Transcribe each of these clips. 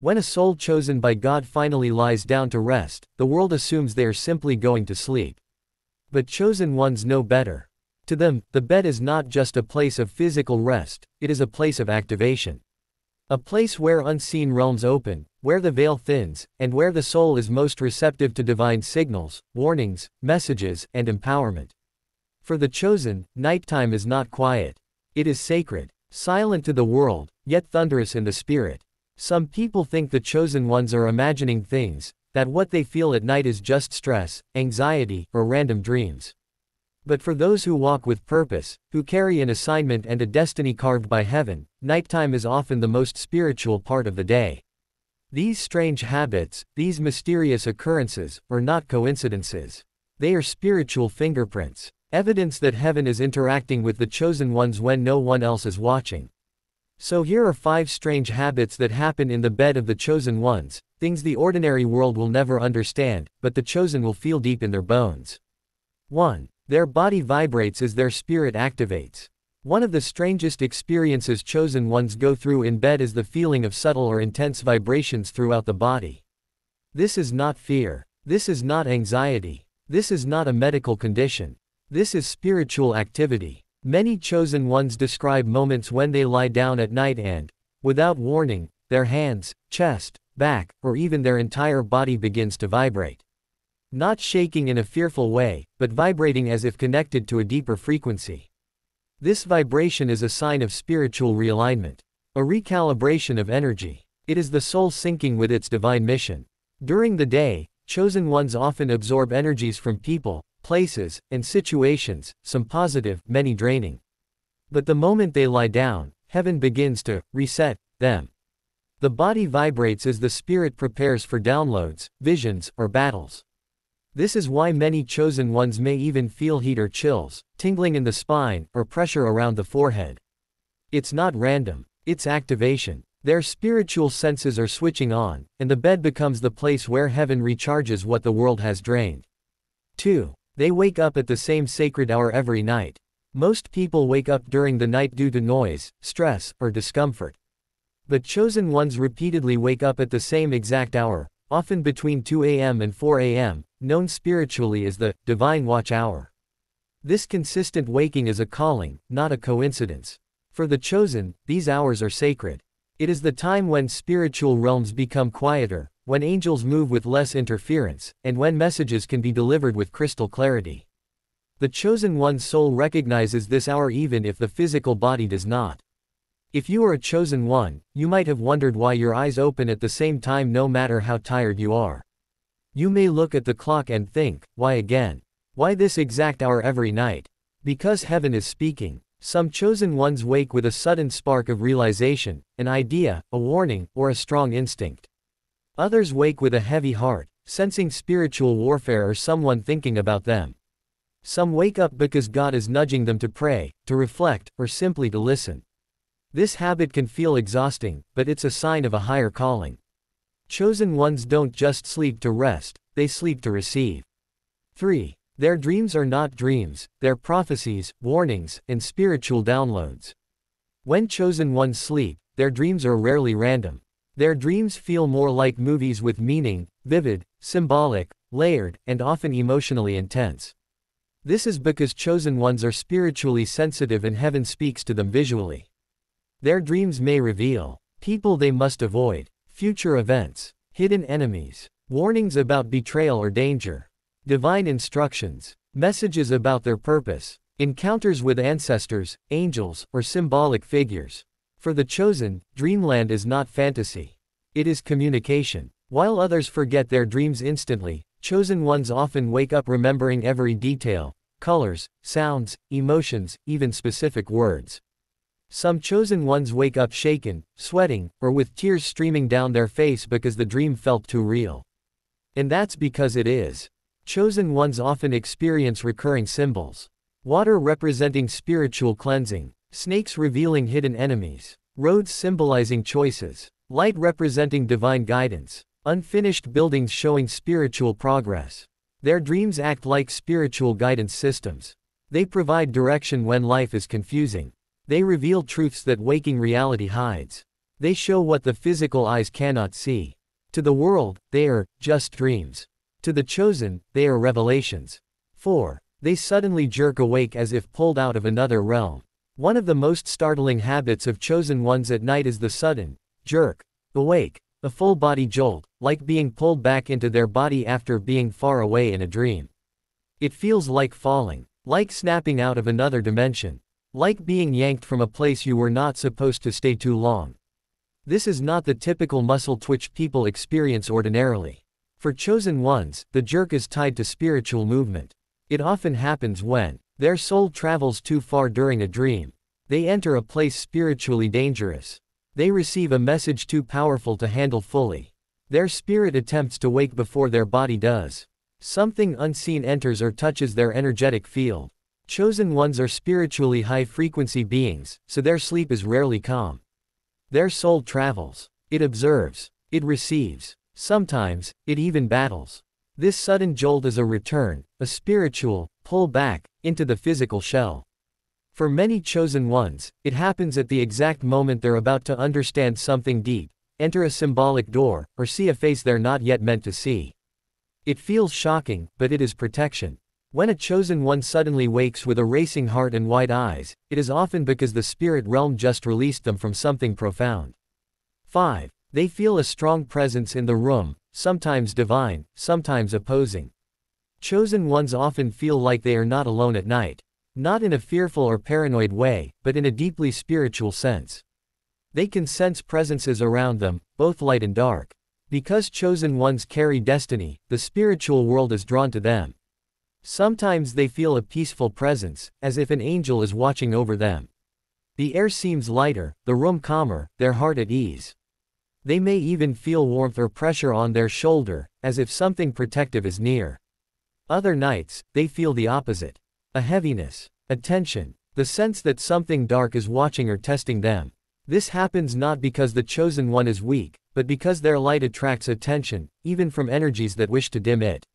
When a soul chosen by God finally lies down to rest, the world assumes they are simply going to sleep. But chosen ones know better. To them, the bed is not just a place of physical rest, it is a place of activation. A place where unseen realms open, where the veil thins, and where the soul is most receptive to divine signals, warnings, messages, and empowerment. For the chosen, nighttime is not quiet. It is sacred, silent to the world, yet thunderous in the spirit. Some people think the chosen ones are imagining things, that what they feel at night is just stress, anxiety, or random dreams. But for those who walk with purpose, who carry an assignment and a destiny carved by heaven, nighttime is often the most spiritual part of the day. These strange habits, these mysterious occurrences, are not coincidences. They are spiritual fingerprints, evidence that heaven is interacting with the chosen ones when no one else is watching. So here are 5 strange habits that happen in the bed of the chosen ones, things the ordinary world will never understand, but the chosen will feel deep in their bones. 1. Their body vibrates as their spirit activates. One of the strangest experiences chosen ones go through in bed is the feeling of subtle or intense vibrations throughout the body. This is not fear. This is not anxiety. This is not a medical condition. This is spiritual activity. Many chosen ones describe moments when they lie down at night and, without warning, their hands, chest, back, or even their entire body begins to vibrate. Not shaking in a fearful way, but vibrating as if connected to a deeper frequency. This vibration is a sign of spiritual realignment, a recalibration of energy. It is the soul syncing with its divine mission. During the day, chosen ones often absorb energies from people, places, and situations, some positive, many draining. But the moment they lie down, heaven begins to reset them. The body vibrates as the spirit prepares for downloads, visions, or battles. This is why many chosen ones may even feel heat or chills, tingling in the spine, or pressure around the forehead. It's not random, it's activation. Their spiritual senses are switching on, and the bed becomes the place where heaven recharges what the world has drained. 2. They wake up at the same sacred hour every night. Most people wake up during the night due to noise, stress, or discomfort. But chosen ones repeatedly wake up at the same exact hour, often between 2 a.m. and 4 a.m., known spiritually as the divine watch hour. This consistent waking is a calling, not a coincidence. For the chosen, these hours are sacred. It is the time when spiritual realms become quieter, when angels move with less interference, and when messages can be delivered with crystal clarity. The chosen one's soul recognizes this hour even if the physical body does not. If you are a chosen one, you might have wondered why your eyes open at the same time no matter how tired you are. You may look at the clock and think, why again? Why this exact hour every night? Because heaven is speaking. Some chosen ones wake with a sudden spark of realization, an idea, a warning, or a strong instinct. Others wake with a heavy heart, sensing spiritual warfare or someone thinking about them. Some wake up because God is nudging them to pray, to reflect, or simply to listen. This habit can feel exhausting, but it's a sign of a higher calling. Chosen ones don't just sleep to rest, they sleep to receive. 3. Their dreams are not dreams, they're prophecies, warnings, and spiritual downloads. When chosen ones sleep, their dreams are rarely random. Their dreams feel more like movies with meaning, vivid, symbolic, layered, and often emotionally intense. This is because chosen ones are spiritually sensitive and heaven speaks to them visually. Their dreams may reveal people they must avoid, future events, hidden enemies, warnings about betrayal or danger, divine instructions, messages about their purpose, encounters with ancestors, angels, or symbolic figures. For the chosen, dreamland is not fantasy. It is communication. While others forget their dreams instantly, chosen ones often wake up remembering every detail, colors, sounds, emotions, even specific words. Some chosen ones wake up shaken, sweating, or with tears streaming down their face because the dream felt too real. And that's because it is. Chosen ones often experience recurring symbols. Water representing spiritual cleansing, snakes revealing hidden enemies, roads symbolizing choices, light representing divine guidance, unfinished buildings showing spiritual progress. Their dreams act like spiritual guidance systems. They provide direction when life is confusing. They reveal truths that waking reality hides. They show what the physical eyes cannot see. To the world, they are just dreams. To the chosen, they are revelations. 4. They suddenly jerk awake as if pulled out of another realm. One of the most startling habits of chosen ones at night is the sudden jerk awake, a full body jolt, like being pulled back into their body after being far away in a dream. It feels like falling, like snapping out of another dimension, like being yanked from a place you were not supposed to stay too long. This is not the typical muscle twitch people experience ordinarily. For chosen ones, the jerk is tied to spiritual movement. It often happens when their soul travels too far during a dream. They enter a place spiritually dangerous. They receive a message too powerful to handle fully. Their spirit attempts to wake before their body does. Something unseen enters or touches their energetic field. Chosen ones are spiritually high-frequency beings, so their sleep is rarely calm. Their soul travels. It observes. It receives. Sometimes, it even battles. This sudden jolt is a return, a spiritual pull back into the physical shell. For many chosen ones, it happens at the exact moment they're about to understand something deep, enter a symbolic door, or see a face they're not yet meant to see. It feels shocking, but it is protection. When a chosen one suddenly wakes with a racing heart and wide eyes, it is often because the spirit realm just released them from something profound. 5. They feel a strong presence in the room, sometimes divine, sometimes opposing. Chosen ones often feel like they are not alone at night. Not in a fearful or paranoid way, but in a deeply spiritual sense. They can sense presences around them, both light and dark. Because chosen ones carry destiny, the spiritual world is drawn to them. Sometimes they feel a peaceful presence, as if an angel is watching over them. The air seems lighter, the room calmer, their heart at ease. They may even feel warmth or pressure on their shoulder, as if something protective is near. Other nights, they feel the opposite. A heaviness, a tension, the sense that something dark is watching or testing them. This happens not because the chosen one is weak, but because their light attracts attention, even from energies that wish to dim it.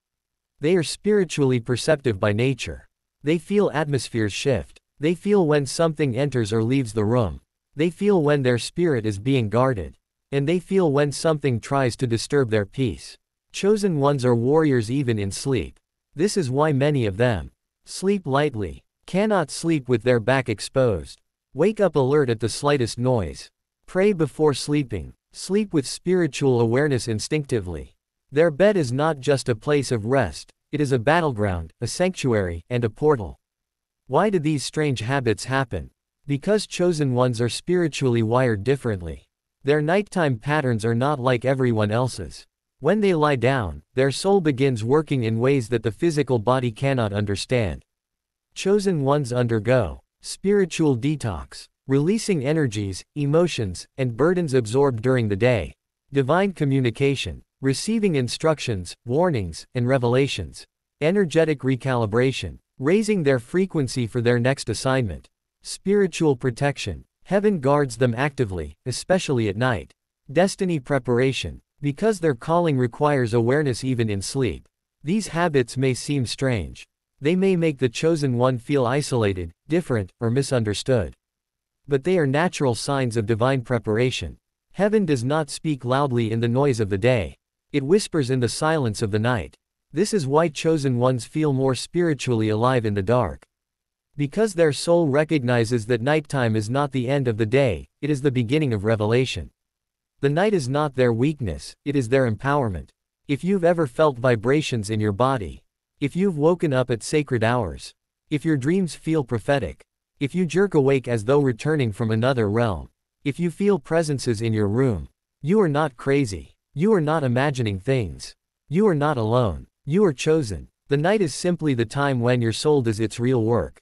They are spiritually perceptive by nature. They feel atmospheres shift. They feel when something enters or leaves the room. They feel when their spirit is being guarded. And they feel when something tries to disturb their peace. Chosen ones are warriors even in sleep. This is why many of them sleep lightly, cannot sleep with their back exposed, wake up alert at the slightest noise, pray before sleeping, sleep with spiritual awareness instinctively. Their bed is not just a place of rest, it is a battleground, a sanctuary, and a portal. Why do these strange habits happen? Because chosen ones are spiritually wired differently. Their nighttime patterns are not like everyone else's. When they lie down, their soul begins working in ways that the physical body cannot understand. Chosen ones undergo spiritual detox, releasing energies, emotions, and burdens absorbed during the day. Divine communication, receiving instructions, warnings, and revelations. Energetic recalibration, raising their frequency for their next assignment. Spiritual protection, heaven guards them actively, especially at night. Destiny preparation, because their calling requires awareness even in sleep. These habits may seem strange. They may make the chosen one feel isolated, different, or misunderstood. But they are natural signs of divine preparation. Heaven does not speak loudly in the noise of the day. It whispers in the silence of the night. This is why chosen ones feel more spiritually alive in the dark. Because their soul recognizes that nighttime is not the end of the day, it is the beginning of revelation. The night is not their weakness, it is their empowerment. If you've ever felt vibrations in your body, if you've woken up at sacred hours, if your dreams feel prophetic, if you jerk awake as though returning from another realm, if you feel presences in your room, you are not crazy. You are not imagining things. You are not alone. You are chosen. The night is simply the time when your soul does its real work.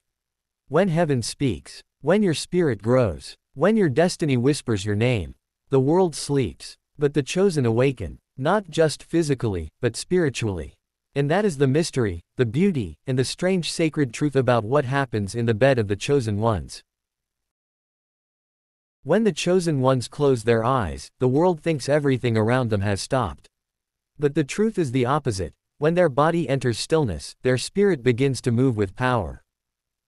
When heaven speaks, when your spirit grows, when your destiny whispers your name. The world sleeps, but the chosen awaken, not just physically, but spiritually. And that is the mystery, the beauty, and the strange sacred truth about what happens in the bed of the chosen ones. When the chosen ones close their eyes, the world thinks everything around them has stopped. But the truth is the opposite. When their body enters stillness, their spirit begins to move with power.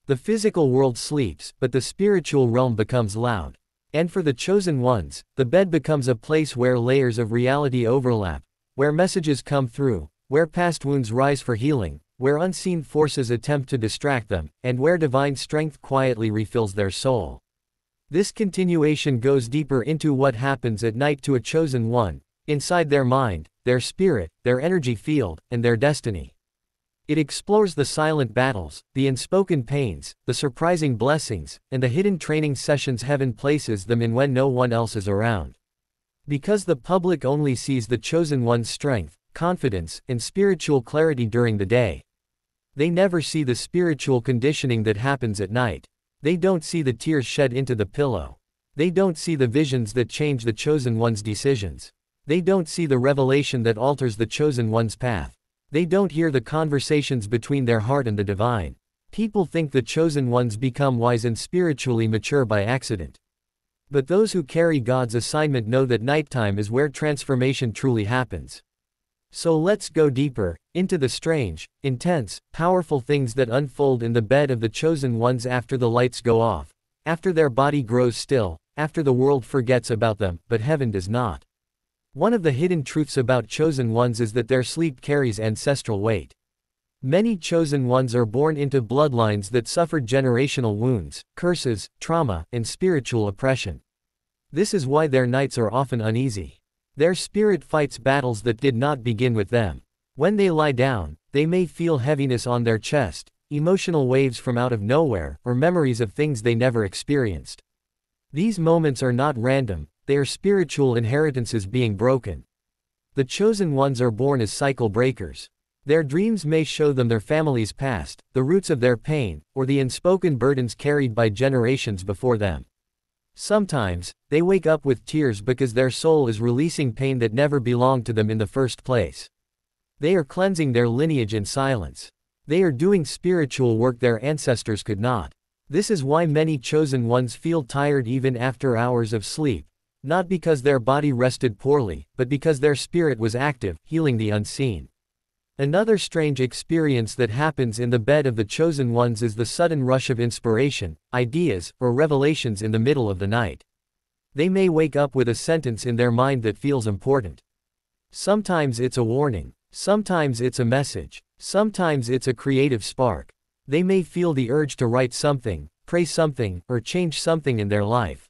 The physical world sleeps, but the spiritual realm becomes loud. And for the chosen ones, the bed becomes a place where layers of reality overlap, where messages come through, where past wounds rise for healing, where unseen forces attempt to distract them, and where divine strength quietly refills their soul. This continuation goes deeper into what happens at night to a chosen one, inside their mind, their spirit, their energy field, and their destiny. It explores the silent battles, the unspoken pains, the surprising blessings, and the hidden training sessions heaven places them in when no one else is around. Because the public only sees the chosen one's strength, confidence, and spiritual clarity during the day, they never see the spiritual conditioning that happens at night. They don't see the tears shed into the pillow. They don't see the visions that change the chosen one's decisions. They don't see the revelation that alters the chosen one's path. They don't hear the conversations between their heart and the divine. People think the chosen ones become wise and spiritually mature by accident. But those who carry God's assignment know that nighttime is where transformation truly happens. So let's go deeper, into the strange, intense, powerful things that unfold in the bed of the chosen ones after the lights go off, after their body grows still, after the world forgets about them, but heaven does not. One of the hidden truths about chosen ones is that their sleep carries ancestral weight. Many chosen ones are born into bloodlines that suffered generational wounds, curses, trauma, and spiritual oppression. This is why their nights are often uneasy. Their spirit fights battles that did not begin with them. When they lie down, they may feel heaviness on their chest, emotional waves from out of nowhere, or memories of things they never experienced. These moments are not random. They are spiritual inheritances being broken. The chosen ones are born as cycle breakers. Their dreams may show them their family's past, the roots of their pain, or the unspoken burdens carried by generations before them. Sometimes, they wake up with tears because their soul is releasing pain that never belonged to them in the first place. They are cleansing their lineage in silence. They are doing spiritual work their ancestors could not. This is why many chosen ones feel tired even after hours of sleep. Not because their body rested poorly, but because their spirit was active, healing the unseen. Another strange experience that happens in the bed of the chosen ones is the sudden rush of inspiration, ideas, or revelations in the middle of the night. They may wake up with a sentence in their mind that feels important. Sometimes it's a warning. Sometimes it's a message. Sometimes it's a creative spark. They may feel the urge to write something, pray something, or change something in their life.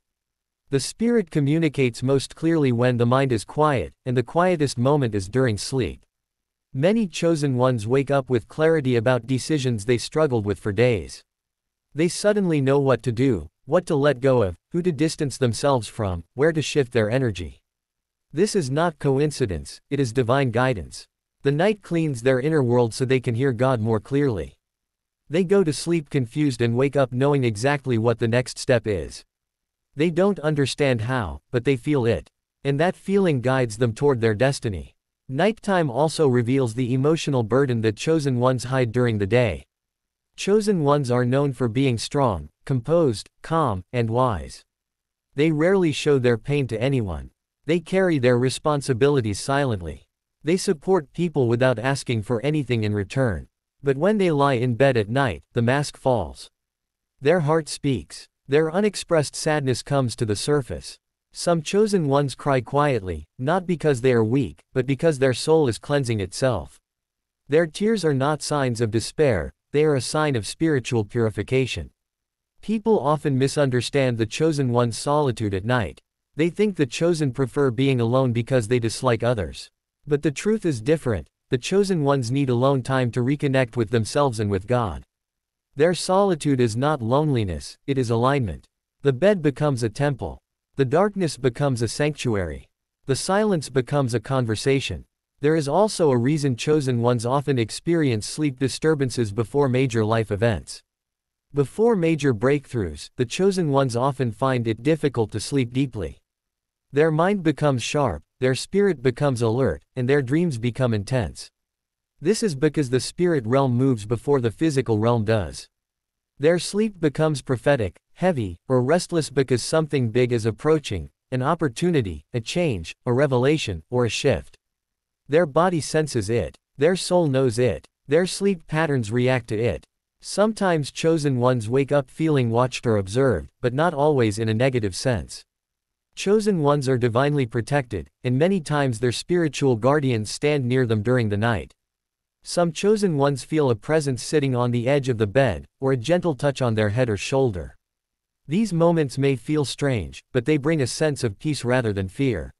The spirit communicates most clearly when the mind is quiet, and the quietest moment is during sleep. Many chosen ones wake up with clarity about decisions they struggled with for days. They suddenly know what to do, what to let go of, who to distance themselves from, where to shift their energy. This is not coincidence, it is divine guidance. The night cleans their inner world so they can hear God more clearly. They go to sleep confused and wake up knowing exactly what the next step is. They don't understand how, but they feel it. And that feeling guides them toward their destiny. Nighttime also reveals the emotional burden that chosen ones hide during the day. Chosen ones are known for being strong, composed, calm, and wise. They rarely show their pain to anyone. They carry their responsibilities silently. They support people without asking for anything in return. But when they lie in bed at night, the mask falls. Their heart speaks. Their unexpressed sadness comes to the surface. Some chosen ones cry quietly, not because they are weak, but because their soul is cleansing itself. Their tears are not signs of despair, they are a sign of spiritual purification. People often misunderstand the chosen one's solitude at night. They think the chosen prefer being alone because they dislike others. But the truth is different. The chosen ones need alone time to reconnect with themselves and with God. Their solitude is not loneliness, it is alignment. The bed becomes a temple. The darkness becomes a sanctuary. The silence becomes a conversation. There is also a reason chosen ones often experience sleep disturbances before major life events. Before major breakthroughs, the chosen ones often find it difficult to sleep deeply. Their mind becomes sharp, their spirit becomes alert, and their dreams become intense. This is because the spirit realm moves before the physical realm does. Their sleep becomes prophetic, heavy, or restless because something big is approaching, an opportunity, a change, a revelation, or a shift. Their body senses it. Their soul knows it. Their sleep patterns react to it. Sometimes chosen ones wake up feeling watched or observed, but not always in a negative sense. Chosen ones are divinely protected, and many times their spiritual guardians stand near them during the night. Some chosen ones feel a presence sitting on the edge of the bed, or a gentle touch on their head or shoulder. These moments may feel strange, but they bring a sense of peace rather than fear.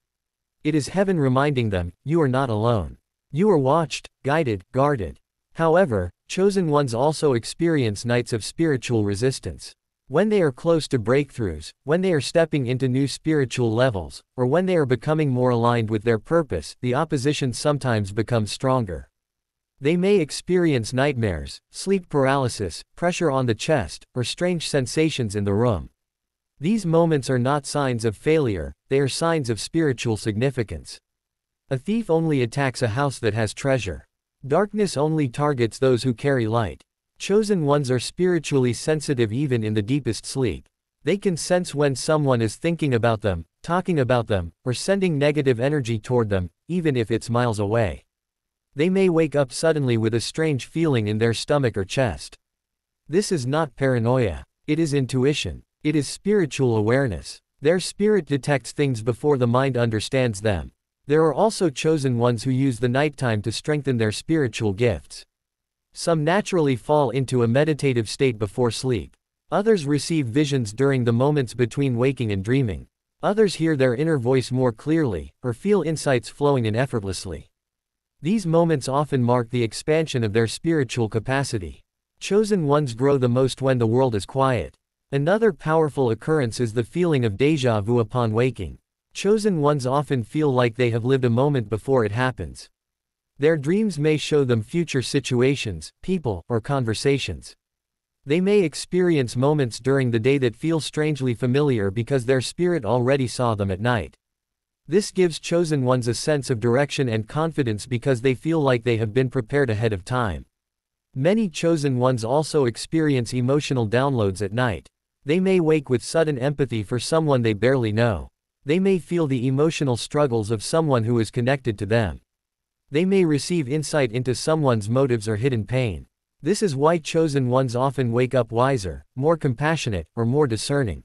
It is heaven reminding them, you are not alone. You are watched, guided, guarded. However, chosen ones also experience nights of spiritual resistance. When they are close to breakthroughs, when they are stepping into new spiritual levels, or when they are becoming more aligned with their purpose, the opposition sometimes becomes stronger. They may experience nightmares, sleep paralysis, pressure on the chest, or strange sensations in the room. These moments are not signs of failure, they are signs of spiritual significance. A thief only attacks a house that has treasure. Darkness only targets those who carry light. Chosen ones are spiritually sensitive even in the deepest sleep. They can sense when someone is thinking about them, talking about them, or sending negative energy toward them, even if it's miles away. They may wake up suddenly with a strange feeling in their stomach or chest. This is not paranoia. It is intuition. It is spiritual awareness. Their spirit detects things before the mind understands them. There are also chosen ones who use the nighttime to strengthen their spiritual gifts. Some naturally fall into a meditative state before sleep. Others receive visions during the moments between waking and dreaming. Others hear their inner voice more clearly, or feel insights flowing in effortlessly. These moments often mark the expansion of their spiritual capacity. Chosen ones grow the most when the world is quiet. Another powerful occurrence is the feeling of déjà vu upon waking. Chosen ones often feel like they have lived a moment before it happens. Their dreams may show them future situations, people, or conversations. They may experience moments during the day that feel strangely familiar because their spirit already saw them at night. This gives chosen ones a sense of direction and confidence because they feel like they have been prepared ahead of time. Many chosen ones also experience emotional downloads at night. They may wake with sudden empathy for someone they barely know. They may feel the emotional struggles of someone who is connected to them. They may receive insight into someone's motives or hidden pain. This is why chosen ones often wake up wiser, more compassionate, or more discerning.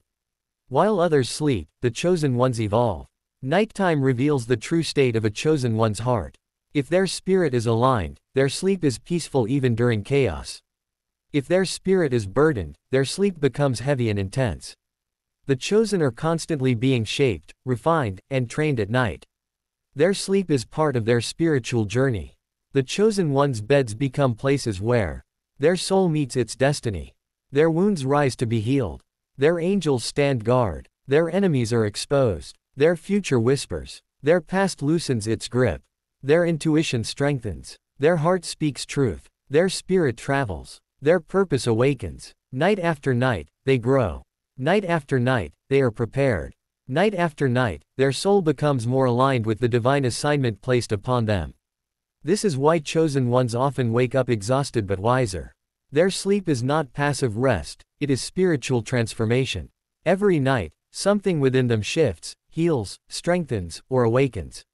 While others sleep, the chosen ones evolve. Nighttime reveals the true state of a chosen one's heart. If their spirit is aligned, their sleep is peaceful even during chaos. If their spirit is burdened, their sleep becomes heavy and intense. The chosen are constantly being shaped, refined, and trained at night. Their sleep is part of their spiritual journey. The chosen ones' beds become places where their soul meets its destiny. Their wounds rise to be healed. Their angels stand guard. Their enemies are exposed. Their future whispers. Their past loosens its grip. Their intuition strengthens. Their heart speaks truth. Their spirit travels. Their purpose awakens. Night after night, they grow. Night after night, they are prepared. Night after night, their soul becomes more aligned with the divine assignment placed upon them. This is why chosen ones often wake up exhausted but wiser. Their sleep is not passive rest, it is spiritual transformation. Every night, something within them shifts, heals, strengthens, or awakens.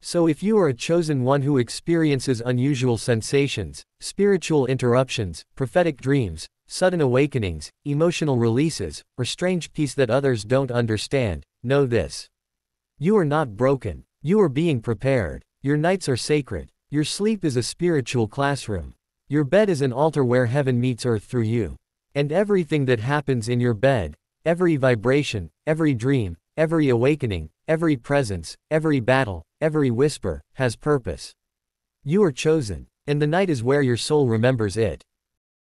So if you are a chosen one who experiences unusual sensations, spiritual interruptions, prophetic dreams, sudden awakenings, emotional releases, or strange peace that others don't understand, know this. You are not broken. You are being prepared. Your nights are sacred. Your sleep is a spiritual classroom. Your bed is an altar where heaven meets earth through you. And everything that happens in your bed, every vibration, every dream, every awakening, every presence, every battle, every whisper, has purpose. You are chosen, and the night is where your soul remembers it.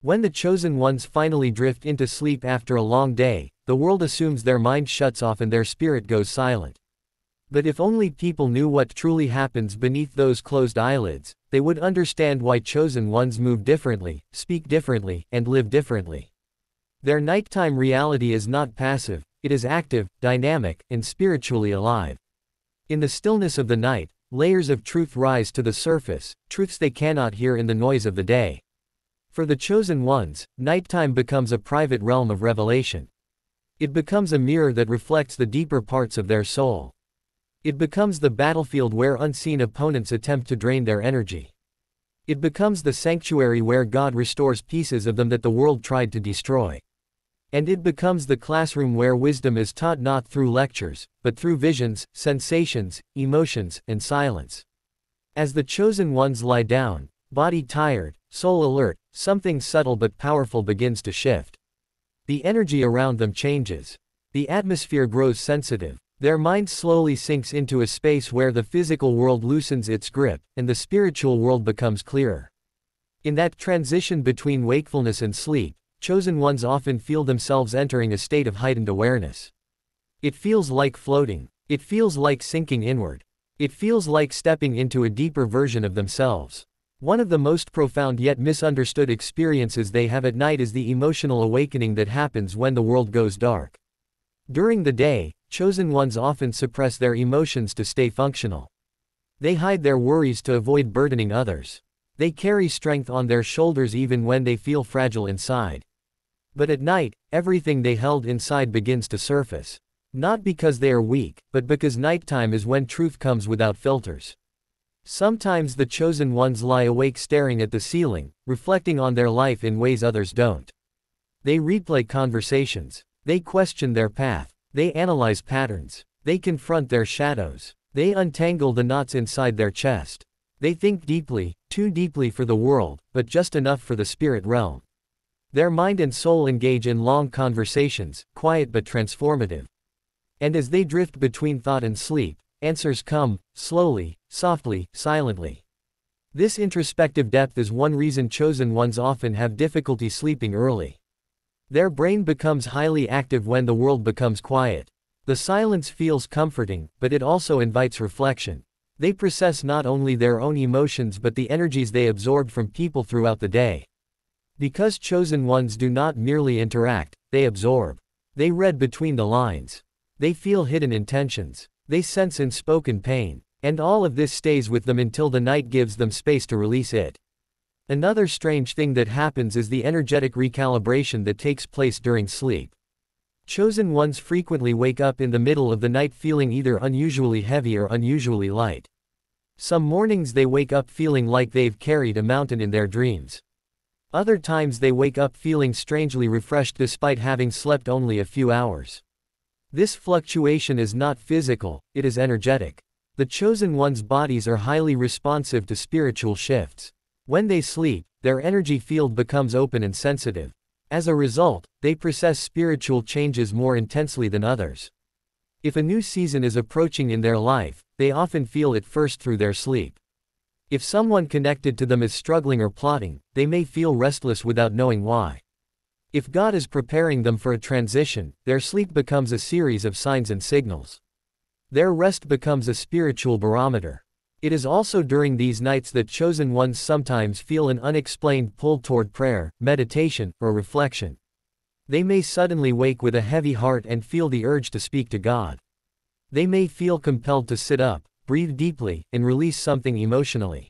When the chosen ones finally drift into sleep after a long day, the world assumes their mind shuts off and their spirit goes silent. But if only people knew what truly happens beneath those closed eyelids, they would understand why chosen ones move differently, speak differently, and live differently. Their nighttime reality is not passive, it is active, dynamic, and spiritually alive. In the stillness of the night, layers of truth rise to the surface, truths they cannot hear in the noise of the day. For the chosen ones, nighttime becomes a private realm of revelation. It becomes a mirror that reflects the deeper parts of their soul. It becomes the battlefield where unseen opponents attempt to drain their energy. It becomes the sanctuary where God restores pieces of them that the world tried to destroy. And it becomes the classroom where wisdom is taught not through lectures, but through visions, sensations, emotions, and silence. As the chosen ones lie down, body tired, soul alert, something subtle but powerful begins to shift. The energy around them changes. The atmosphere grows sensitive. Their mind slowly sinks into a space where the physical world loosens its grip, and the spiritual world becomes clearer. In that transition between wakefulness and sleep, chosen ones often feel themselves entering a state of heightened awareness. It feels like floating. It feels like sinking inward. It feels like stepping into a deeper version of themselves. One of the most profound yet misunderstood experiences they have at night is the emotional awakening that happens when the world goes dark. During the day, chosen ones often suppress their emotions to stay functional. They hide their worries to avoid burdening others. They carry strength on their shoulders even when they feel fragile inside. But at night, everything they held inside begins to surface. Not because they are weak, but because nighttime is when truth comes without filters. Sometimes the chosen ones lie awake staring at the ceiling, reflecting on their life in ways others don't. They replay conversations. They question their path. They analyze patterns. They confront their shadows. They untangle the knots inside their chest. They think deeply, too deeply for the world, but just enough for the spirit realm. Their mind and soul engage in long conversations, quiet but transformative. And as they drift between thought and sleep, answers come, slowly, softly, silently. This introspective depth is one reason chosen ones often have difficulty sleeping early. Their brain becomes highly active when the world becomes quiet. The silence feels comforting, but it also invites reflection. They process not only their own emotions but the energies they absorb from people throughout the day. Because chosen ones do not merely interact, they absorb. They read between the lines. They feel hidden intentions. They sense unspoken pain. And all of this stays with them until the night gives them space to release it. Another strange thing that happens is the energetic recalibration that takes place during sleep. Chosen ones frequently wake up in the middle of the night feeling either unusually heavy or unusually light. Some mornings they wake up feeling like they've carried a mountain in their dreams. Other times they wake up feeling strangely refreshed despite having slept only a few hours. This fluctuation is not physical, it is energetic. The chosen ones' bodies are highly responsive to spiritual shifts. When they sleep, their energy field becomes open and sensitive. As a result, they process spiritual changes more intensely than others. If a new season is approaching in their life, they often feel it first through their sleep. If someone connected to them is struggling or plotting, they may feel restless without knowing why. If God is preparing them for a transition, their sleep becomes a series of signs and signals. Their rest becomes a spiritual barometer. It is also during these nights that chosen ones sometimes feel an unexplained pull toward prayer, meditation, or reflection. They may suddenly wake with a heavy heart and feel the urge to speak to God. They may feel compelled to sit up, breathe deeply, and release something emotionally.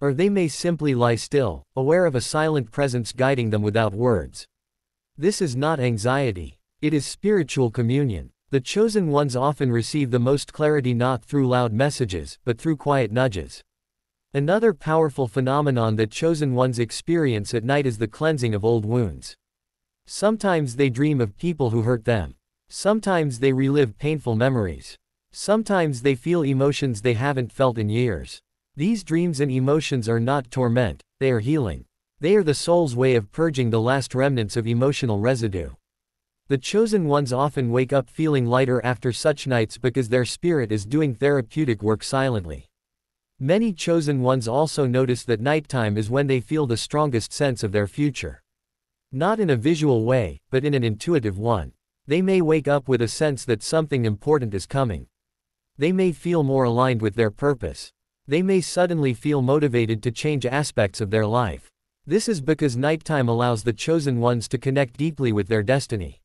Or they may simply lie still, aware of a silent presence guiding them without words. This is not anxiety. It is spiritual communion. The chosen ones often receive the most clarity not through loud messages, but through quiet nudges. Another powerful phenomenon that chosen ones experience at night is the cleansing of old wounds. Sometimes they dream of people who hurt them. Sometimes they relive painful memories. Sometimes they feel emotions they haven't felt in years. These dreams and emotions are not torment, they are healing. They are the soul's way of purging the last remnants of emotional residue. The chosen ones often wake up feeling lighter after such nights because their spirit is doing therapeutic work silently. Many chosen ones also notice that nighttime is when they feel the strongest sense of their future. Not in a visual way, but in an intuitive one. They may wake up with a sense that something important is coming. They may feel more aligned with their purpose. They may suddenly feel motivated to change aspects of their life. This is because nighttime allows the chosen ones to connect deeply with their destiny.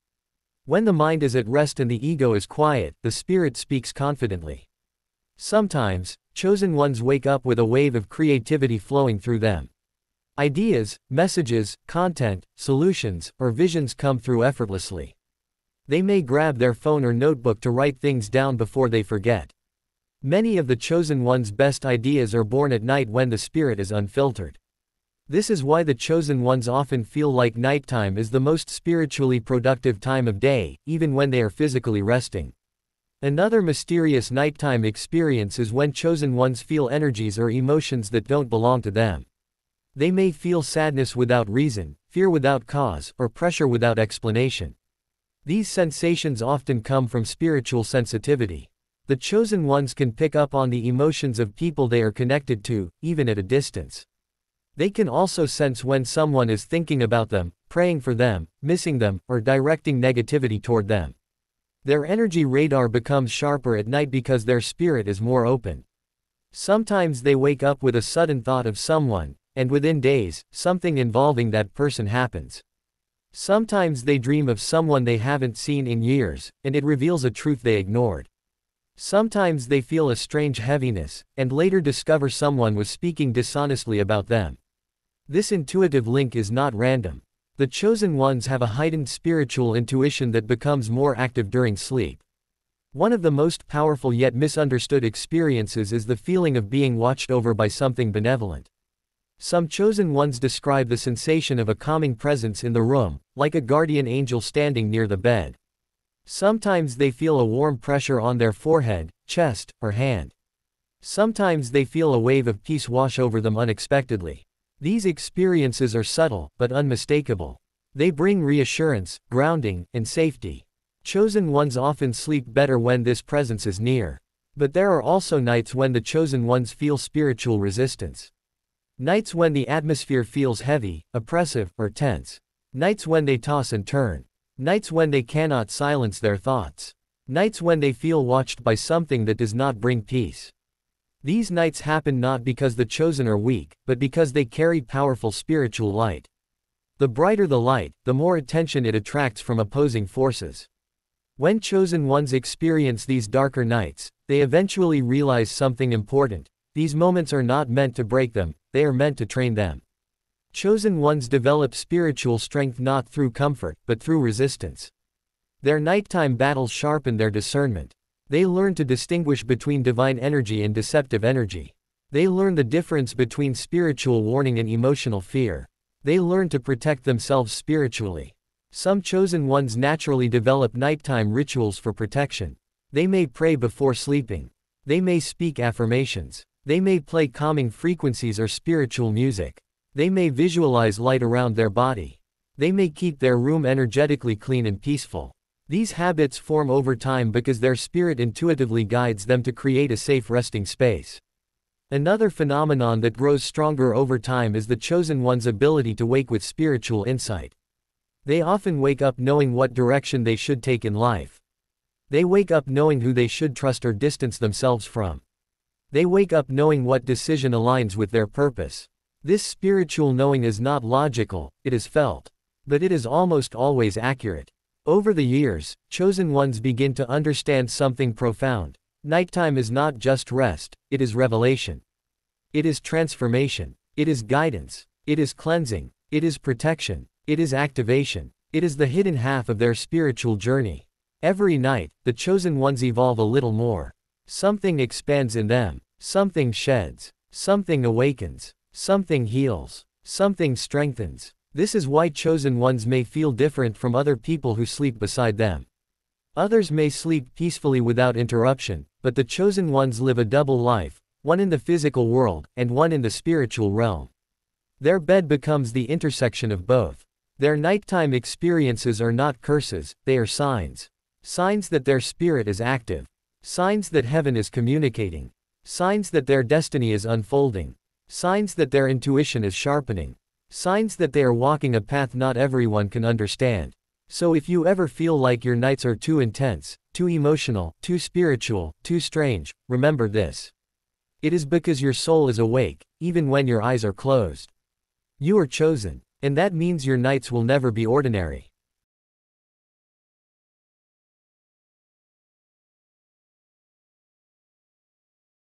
When the mind is at rest and the ego is quiet, the spirit speaks confidently. Sometimes, chosen ones wake up with a wave of creativity flowing through them. Ideas, messages, content, solutions, or visions come through effortlessly. They may grab their phone or notebook to write things down before they forget. Many of the chosen ones' best ideas are born at night when the spirit is unfiltered. This is why the chosen ones often feel like nighttime is the most spiritually productive time of day, even when they are physically resting. Another mysterious nighttime experience is when chosen ones feel energies or emotions that don't belong to them. They may feel sadness without reason, fear without cause, or pressure without explanation. These sensations often come from spiritual sensitivity. The chosen ones can pick up on the emotions of people they are connected to, even at a distance. They can also sense when someone is thinking about them, praying for them, missing them, or directing negativity toward them. Their energy radar becomes sharper at night because their spirit is more open. Sometimes they wake up with a sudden thought of someone, and within days, something involving that person happens. Sometimes they dream of someone they haven't seen in years, and it reveals a truth they ignored. Sometimes they feel a strange heaviness, and later discover someone was speaking dishonestly about them. This intuitive link is not random. The chosen ones have a heightened spiritual intuition that becomes more active during sleep. One of the most powerful yet misunderstood experiences is the feeling of being watched over by something benevolent. Some chosen ones describe the sensation of a calming presence in the room, like a guardian angel standing near the bed. Sometimes they feel a warm pressure on their forehead, chest, or hand. Sometimes they feel a wave of peace wash over them unexpectedly. These experiences are subtle, but unmistakable. They bring reassurance, grounding, and safety. Chosen ones often sleep better when this presence is near. But there are also nights when the chosen ones feel spiritual resistance. Nights when the atmosphere feels heavy, oppressive, or tense. Nights when they toss and turn. Nights when they cannot silence their thoughts. Nights when they feel watched by something that does not bring peace. These nights happen not because the chosen are weak, but because they carry powerful spiritual light. The brighter the light, the more attention it attracts from opposing forces. When chosen ones experience these darker nights, they eventually realize something important. These moments are not meant to break them, they are meant to train them. Chosen ones develop spiritual strength not through comfort, but through resistance. Their nighttime battles sharpen their discernment. They learn to distinguish between divine energy and deceptive energy. They learn the difference between spiritual warning and emotional fear. They learn to protect themselves spiritually. Some chosen ones naturally develop nighttime rituals for protection. They may pray before sleeping. They may speak affirmations. They may play calming frequencies or spiritual music. They may visualize light around their body. They may keep their room energetically clean and peaceful. These habits form over time because their spirit intuitively guides them to create a safe resting space. Another phenomenon that grows stronger over time is the chosen one's ability to wake with spiritual insight. They often wake up knowing what direction they should take in life. They wake up knowing who they should trust or distance themselves from. They wake up knowing what decision aligns with their purpose. This spiritual knowing is not logical, it is felt. But it is almost always accurate. Over the years, chosen ones begin to understand something profound. Nighttime is not just rest, it is revelation. It is transformation. It is guidance. It is cleansing. It is protection. It is activation. It is the hidden half of their spiritual journey. Every night, the chosen ones evolve a little more. Something expands in them. Something sheds. Something awakens. Something heals. Something strengthens. This is why chosen ones may feel different from other people who sleep beside them. Others may sleep peacefully without interruption, but the chosen ones live a double life, one in the physical world, and one in the spiritual realm. Their bed becomes the intersection of both. Their nighttime experiences are not curses, they are signs. Signs that their spirit is active. Signs that heaven is communicating. Signs that their destiny is unfolding. Signs that their intuition is sharpening. Signs that they are walking a path not everyone can understand. So if you ever feel like your nights are too intense, too emotional, too spiritual, too strange, remember this. It is because your soul is awake, even when your eyes are closed. You are chosen, and that means your nights will never be ordinary.